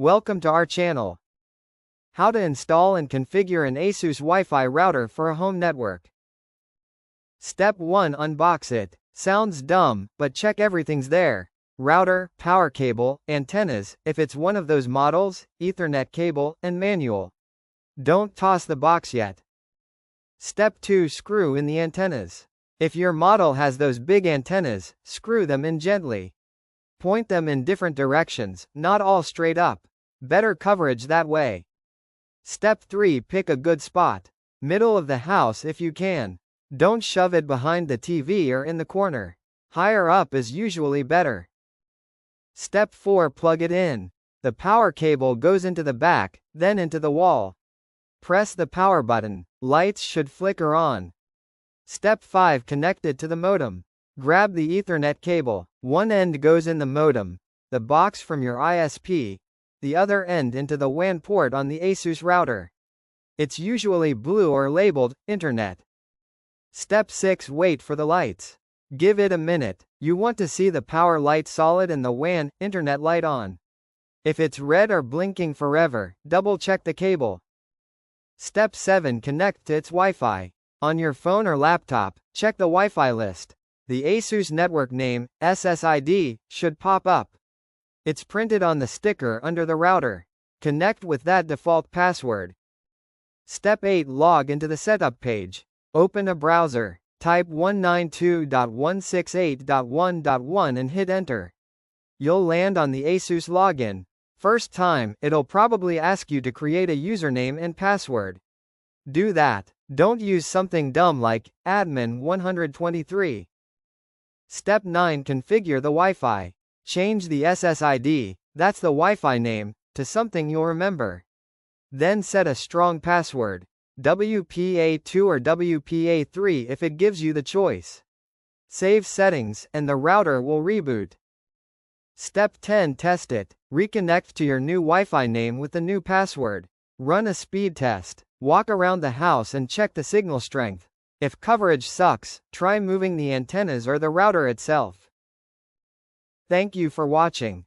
Welcome to our channel. How to install and configure an Asus Wi-Fi router for a home network. Step 1. Unbox it. Sounds dumb, but check everything's there. Router, power cable, antennas, if it's one of those models, Ethernet cable, and manual. Don't toss the box yet. Step 2. Screw in the antennas. If your model has those big antennas, screw them in gently. Point them in different directions, not all straight up. Better coverage that way. Step 3. Pick a good spot. Middle of the house if you can. Don't shove it behind the TV or in the corner. Higher up is usually better. Step 4. Plug it in. The power cable goes into the back, then into the wall. Press the power button. Lights should flicker on. Step 5. Connect it to the modem. Grab the Ethernet cable. One end goes in the modem, the box from your ISP, the other end into the WAN port on the Asus router. It's usually blue or labeled Internet. Step 6. Wait for the lights. Give it a minute. You want to see the power light solid and the WAN Internet light on. If it's red or blinking forever, double check the cable. Step 7. Connect to its Wi-Fi. On your phone or laptop, check the Wi-Fi list. The Asus network name, SSID, should pop up. It's printed on the sticker under the router. Connect with that default password. Step 8. Log into the setup page. Open a browser. Type 192.168.1.1 and hit enter. You'll land on the Asus login. First time, it'll probably ask you to create a username and password. Do that. Don't use something dumb like admin123. Step 9. Configure the Wi-Fi. Change the SSID, that's the Wi-Fi name, to something you'll remember. Then set a strong password. WPA2 or WPA3 if it gives you the choice. Save settings, and the router will reboot. Step 10. Test it. Reconnect to your new Wi-Fi name with the new password. Run a speed test. Walk around the house and check the signal strength. If coverage sucks, try moving the antennas or the router itself. Thank you for watching.